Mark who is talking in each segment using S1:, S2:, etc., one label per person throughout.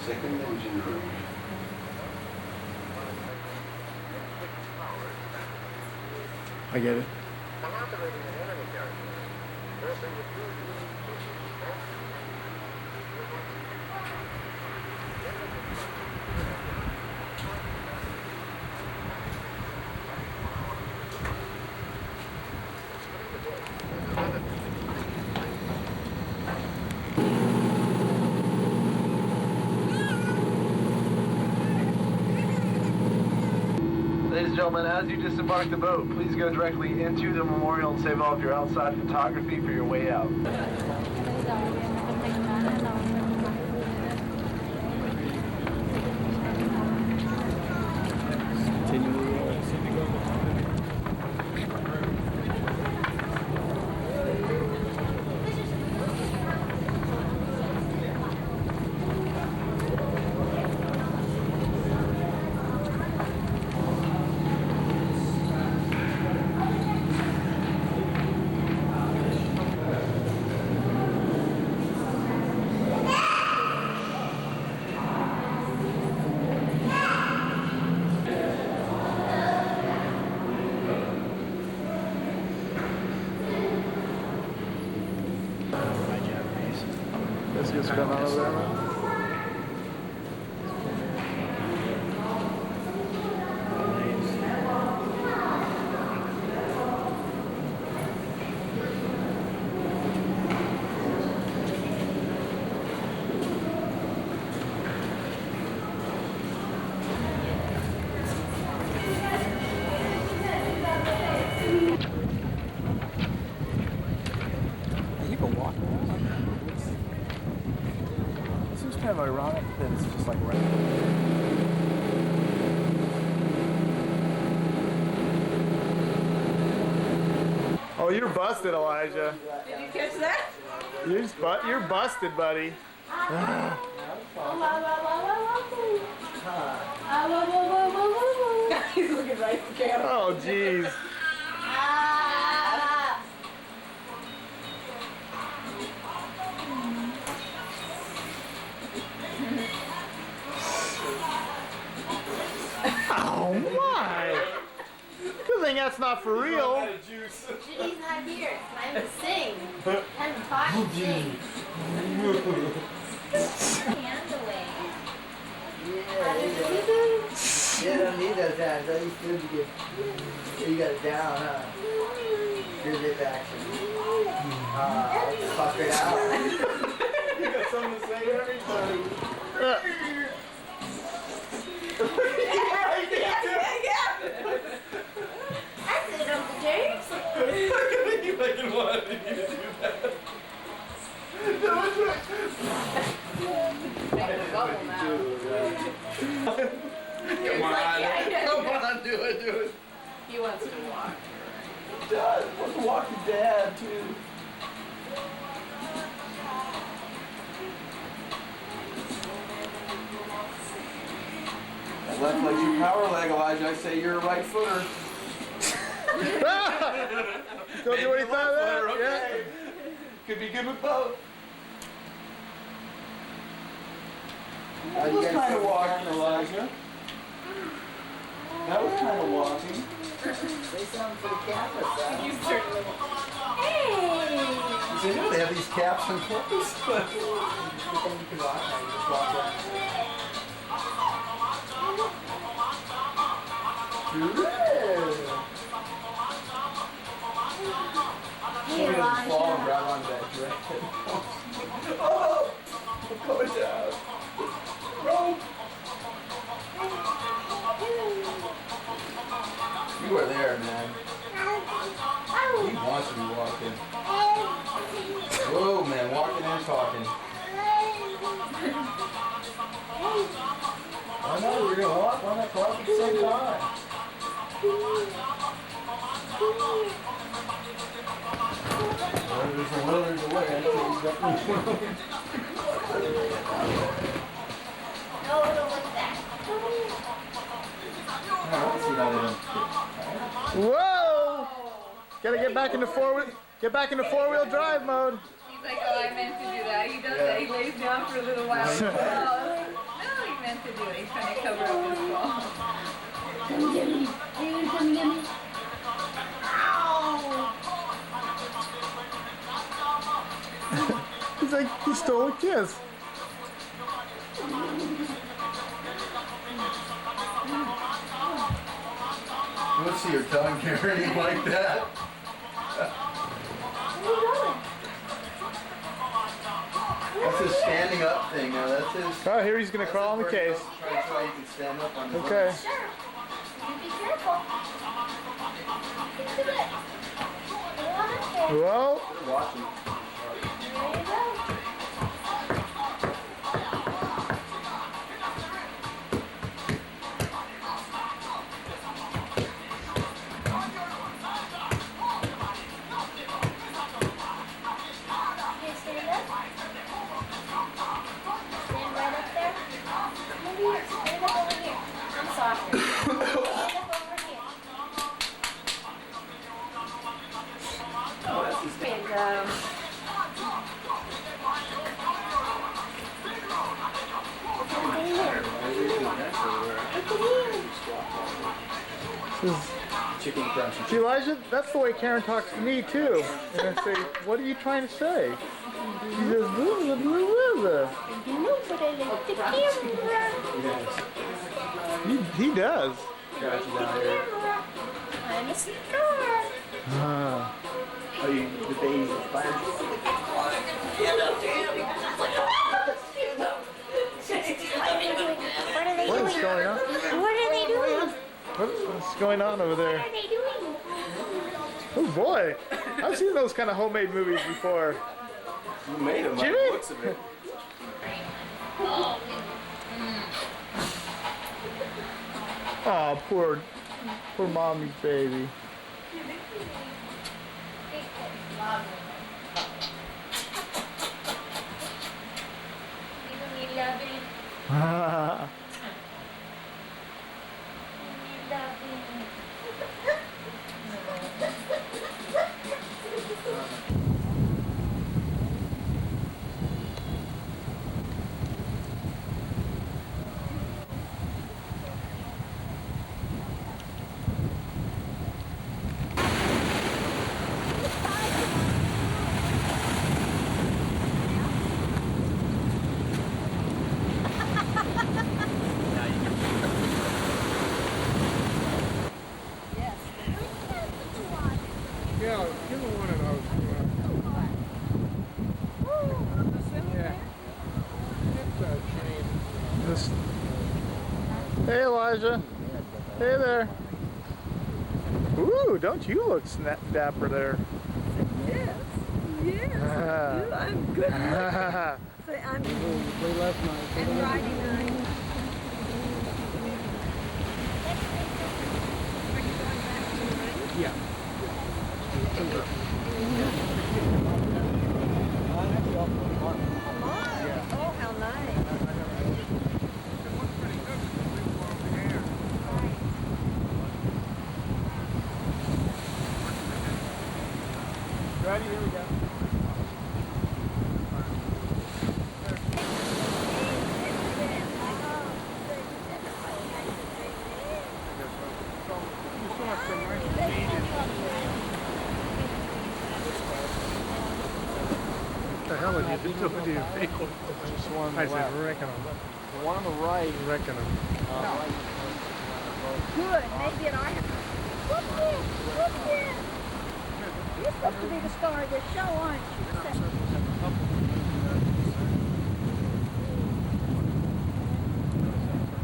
S1: Second engine room.
S2: I get it.
S3: Ladies and gentlemen, as you disembark the boat, please go directly into the memorial and save all of your outside photography for your way out. Let's get going on over there, man. You can walk around. It seems kind of ironic that it's just like right. Oh, you're busted, Elijah.
S4: Did you catch that?
S2: You're busted, buddy.
S4: He's looking right at the camera.
S2: Oh, jeez. Oh my! Good thing that's not for real.
S5: Judy's not here. It's time to sing. Time to talk and sing. Hands away.
S6: You don't need those hands. That used to get. You got it down, huh? Here's it action. Fuck it out.
S3: You got something to say to everybody.
S5: That's it, Uncle James.
S3: You fucking wanted me to do that.
S4: Make a bubble now.
S3: Come on, come on, do it.
S4: He wants to walk.
S3: Dad, let's walk to Dad too. Left leg's your power leg, Elijah. I say you're a right footer.
S2: Don't do anything like that.
S3: Okay. Could be good with both. That was kind of walking, Elijah. That was kind of walking.
S6: Say something for the camera, son.
S4: You certainly
S5: Hey!
S6: They know they have these caps in place. But then you can walk now. You just walk around.
S5: Hey,
S6: Fall and
S5: Elijah.
S6: grab on that direct.
S3: Oh, I'm going down. Rope.
S6: You are there, man. He wants to be walking. Whoa, man, walking and talking. I know, we're going to walk on that clock at the same time. Well, there's a will, there's a way.
S5: No, don't look back.
S6: Let's see how they don't fit.
S2: Whoa! Gotta get back into four-wheel drive mode.
S4: He's like, oh, I meant to do that. He does that. He lays down for a little while. Oh, Santa doing? Trying to cover up his ball.
S5: Come get me. Are you gonna come get me?
S2: He's like, he stole a kiss.
S6: Let's see your tongue carrying like that.
S5: Where are you going?
S6: That's his standing up thing now. That's his.
S2: Oh, here he's gonna crawl in the case.
S6: Try to show you can stand up on his
S2: Okay.
S5: Sure. You be careful. Get to it. Go on up there.
S2: Whoa.
S6: They're watching.
S5: There you go. Okay, stand up. Stand right up there. Maybe stand up over here. I'm softer. Stand up over here.
S4: And
S2: This is-
S6: Chicken crunch.
S2: See, Elijah, that's the way Karen talks to me too. And I say, what are you trying to say? She says, blah, blah, blah, blah, blah.
S5: No, but I like the camera.
S2: He does.
S6: Scratch it down here.
S5: I'm a star.
S2: Ah.
S6: Oh, you the baby's fire.
S5: What are they
S2: What is
S5: doing?
S2: going on?
S5: What are they doing?
S2: What's going on over there?
S5: What are they doing?
S2: Oh boy, I've seen those kind of homemade movies before.
S6: You made him.
S2: Jimmy?
S6: Looks of it.
S2: Oh, poor mommy's baby.
S5: We love it.
S2: Ah.
S5: We love it.
S2: Yeah, give him one of those. This. Hey, Elijah. Hey there. Ooh, don't you look dapper there?
S1: Yes, yes. I'm good. Say, I'm and Friday night. Oh, how nice.
S2: Ready? Here we go. What the hell did you do to your vehicle? Just one on the left. Wrecking them. The one on the right. Wrecking them.
S1: Good. Maybe in our Look here. Look here. You're supposed to be the star of this show, aren't you?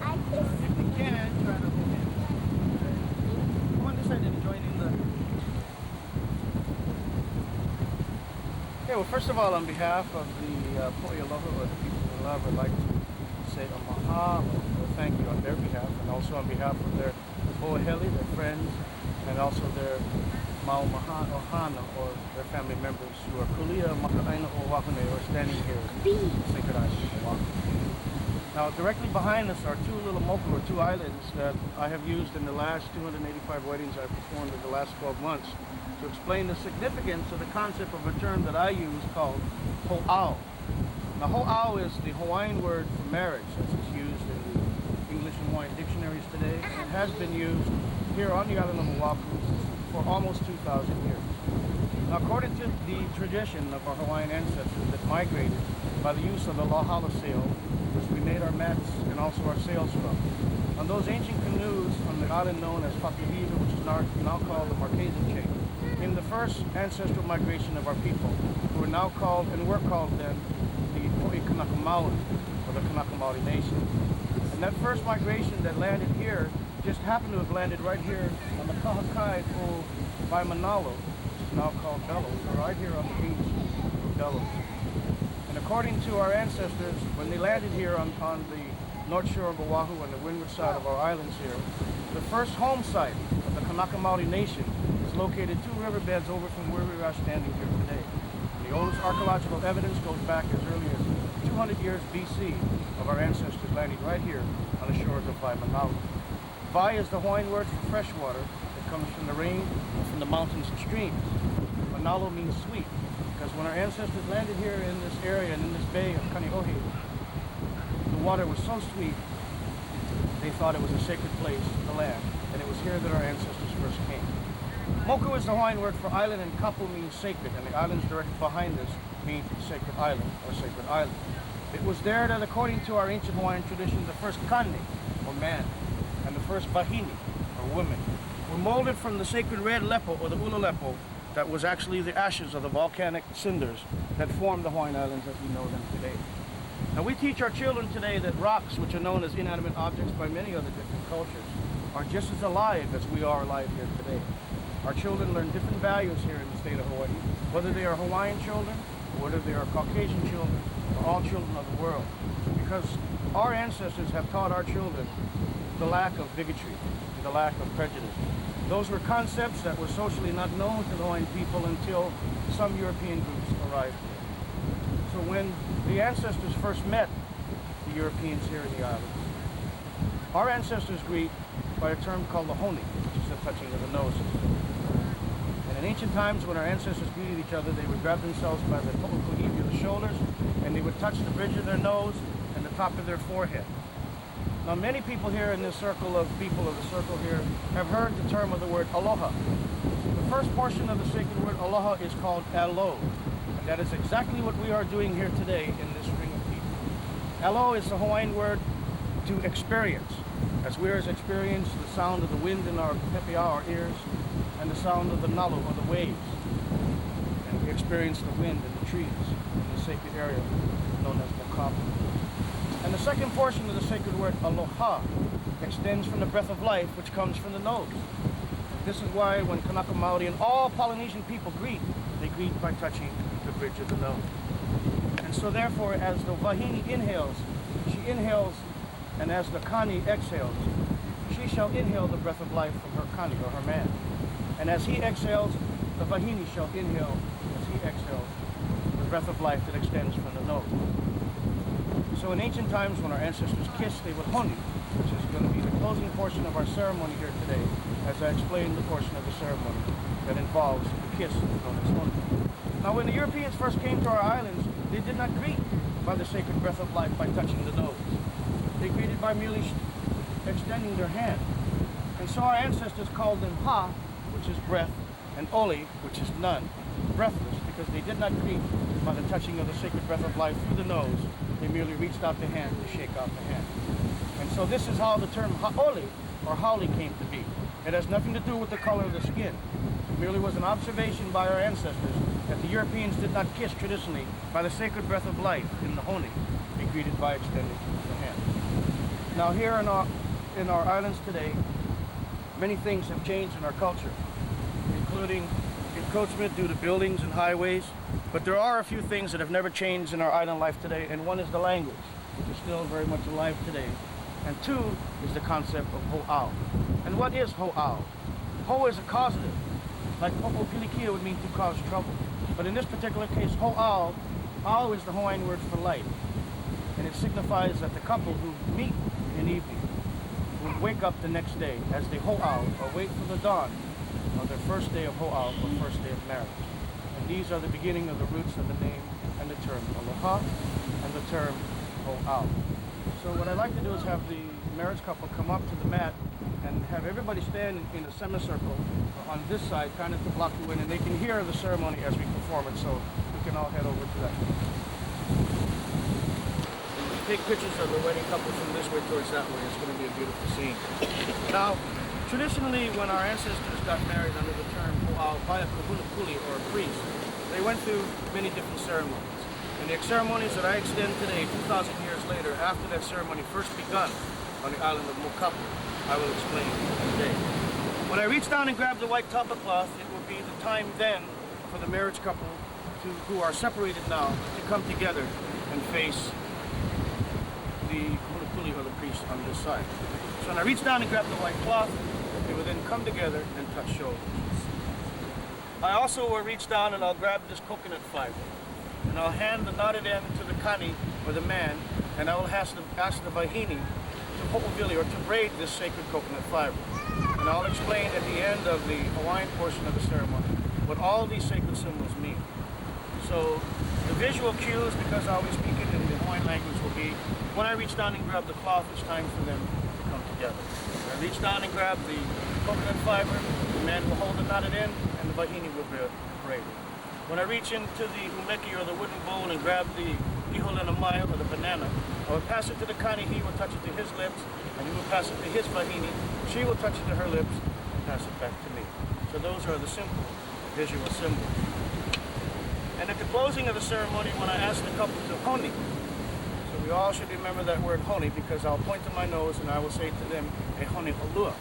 S5: I just
S2: If you can, try to hold it. Come on this side and join in the... Okay, well, first of all, on behalf of the Poya Lover, or the people in love, I'd like to say a maha, or thank you on their behalf, and also on behalf of their Oheli, their friends, and also their Mau Maha Ohana, or their family members who are Kulia Maka'aina o Wakune, or standing here at Sacred Island of Oahu. Now, directly behind us are two little moku, or two islands, that I have used in the last 285 weddings I've performed in the last 12 months to explain the significance of the concept of a term that I use called ho'au. Now, ho'au is the Hawaiian word for marriage, as is used in the English and Hawaiian dictionaries today. It has been used here on the island of Oahu for almost 2,000 years. Now, according to the tradition of our Hawaiian ancestors that migrated by the use of the Lauhala sail, which we made our mats and also our sails from, on those ancient canoes on the island known as Papihiva, which is now called the Marquesan chain, came the first ancestral migration of our people, who are now called, and were called then, the Po'i Kanaka Maoli, or the Kanaka Maoli Nation. And that first migration that landed here just happened to have landed right here on the Kahakai Po by Manalo, which is now called Delos, or right here on the beach of Delos. And according to our ancestors, when they landed here on the north shore of Oahu on the windward side of our islands here, the first home site of the Kanaka Maoli Nation is located 2 riverbeds over from where we are standing here today. The oldest archaeological evidence goes back as early as 200 years BC of our ancestors landing right here on the shores of Vai Manalo. Vai is the Hawaiian word for fresh water that comes from the rain and from the mountains and streams. Manalo means sweet, because when our ancestors landed here in this area and in this bay of Kaneohe, the water was so sweet, they thought it was a sacred place to land, and it was here that our ancestors first came. Moku is the Hawaiian word for island, and kapu means sacred, and the islands directly behind us mean sacred island or sacred island. It was there that, according to our ancient Hawaiian tradition, the first kane, or man, and the first wahine, or woman, were molded from the sacred red lepo, or the ulalepo, that was actually the ashes of the volcanic cinders that formed the Hawaiian Islands as we know them today. Now, we teach our children today that rocks, which are known as inanimate objects by many other different cultures, are just as alive as we are alive here today. Our children learn different values here in the state of Hawaii, whether they are Hawaiian children, or whether they are Caucasian children, or all children of the world. Because our ancestors have taught our children the lack of bigotry, the lack of prejudice. Those were concepts that were socially not known to the Hawaiian people until some European groups arrived here. So when the ancestors first met the Europeans here in the islands, our ancestors greet by a term called the honi, which is the touching of the noses. And in ancient times, when our ancestors greeted each other, they would grab themselves by the po'uku'iwi, the shoulders, and they would touch the bridge of their nose and the top of their forehead. Now, many people here in this circle of people of the circle here have heard the term of the word aloha. The first portion of the sacred word aloha is called alo, and that is exactly what we are doing here today in this ring of people. Alo is the Hawaiian word to experience, as we are experience the sound of the wind in our pepea, our ears, and the sound of the nalu, or the waves. And we experience the wind and the trees in the sacred area known as Mokapu. And the second portion of the sacred word aloha extends from the breath of life, which comes from the nose. This is why when Kanaka Maoli and all Polynesian people greet, they greet by touching the bridge of the nose. And so therefore, as the wahine inhales, she inhales, and as the kani exhales, she shall inhale the breath of life from her kani, or her man. And as he exhales, the wahine shall inhale, as he exhales, the breath of life that extends from the nose. So in ancient times, when our ancestors kissed, they would honi, which is going to be the closing portion of our ceremony here today, as I explained the portion of the ceremony that involves the kiss known as honi. Now, when the Europeans first came to our islands, they did not greet by the sacred breath of life by touching the nose. They greeted by merely extending their hand. And so our ancestors called them ha, which is breath, and oli, which is none, breathless, because they did not greet by the touching of the sacred breath of life through the nose. They merely reached out the hand to shake out the hand. And so this is how the term ha'oli, or haole, came to be. It has nothing to do with the color of the skin. It merely was an observation by our ancestors that the Europeans did not kiss traditionally by the sacred breath of life in the honi. They greeted by extending the hand. Now here in our islands today, many things have changed in our culture, including encroachment due to buildings and highways. But there are a few things that have never changed in our island life today, and one is the language, which is still very much alive today. And two is the concept of ho'au. And what is ho'au? Ho is a causative, like ho'opilikia would mean to cause trouble. But in this particular case, ho'au, au is the Hawaiian word for light. And it signifies that the couple who meet in evening will wake up the next day as they ho'au, or wait for the dawn of their first day of ho'au, or first day of marriage. And these are the beginning of the roots of the name and the term aloha and the term ho'au. So what I'd like to do is have the marriage couple come up to the mat and have everybody stand in a semicircle on this side, kind of to block you in, and they can hear the ceremony as we perform it, so we can all head over to that. And you take pictures of the wedding couple from this way towards that way. It's going to be a beautiful scene. Now, traditionally, when our ancestors got married under the term by a kahuna kuli, or a priest, they went through many different ceremonies. And the ceremonies that I extend today, 2,000 years later, after that ceremony first begun on the island of Mokapu, I will explain today. When I reach down and grab the white tapa cloth, it will be the time then for the marriage couple who are separated now to come together and face the kahuna kuli, or the priest, on this side. So when I reach down and grab the white cloth, they will then come together and touch shoulders. I also will reach down and I'll grab this coconut fiber, and I'll hand the knotted end to the kani, or the man, and I will ask the vahini to ho'ovili, or to braid this sacred coconut fiber. And I'll explain at the end of the Hawaiian portion of the ceremony what all these sacred symbols mean. So the visual cues, because I always speak it in the Hawaiian language, will be when I reach down and grab the cloth, it's time for them to come together. When I reach down and grab the coconut fiber, the man will hold the knotted end, and the vahini will braid it. When I reach into the umeki, or the wooden bowl, and grab the iholena mai, or the banana, I will pass it to the kani. He will touch it to his lips, and he will pass it to his vahini. She will touch it to her lips and pass it back to me. So those are the simple visual symbols. And at the closing of the ceremony, when I ask the couple to honi, so we all should remember that word honi, because I'll point to my nose and I will say to them, a honi olua.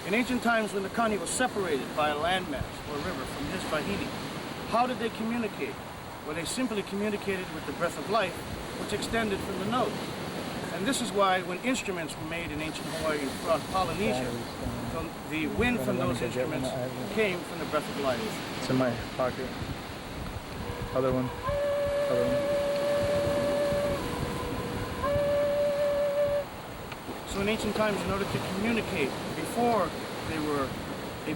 S2: In ancient times, when the kani was separated by a landmass or a river from his vahini, how did they communicate? Well, they simply communicated with the breath of life, which extended from the nose. And this is why when instruments were made in ancient Hawaii and throughout Polynesia, the wind from those instruments came from the breath of life.
S7: It's in my pocket. Other one. Other one.
S2: So in ancient times, in order to communicate, before they were a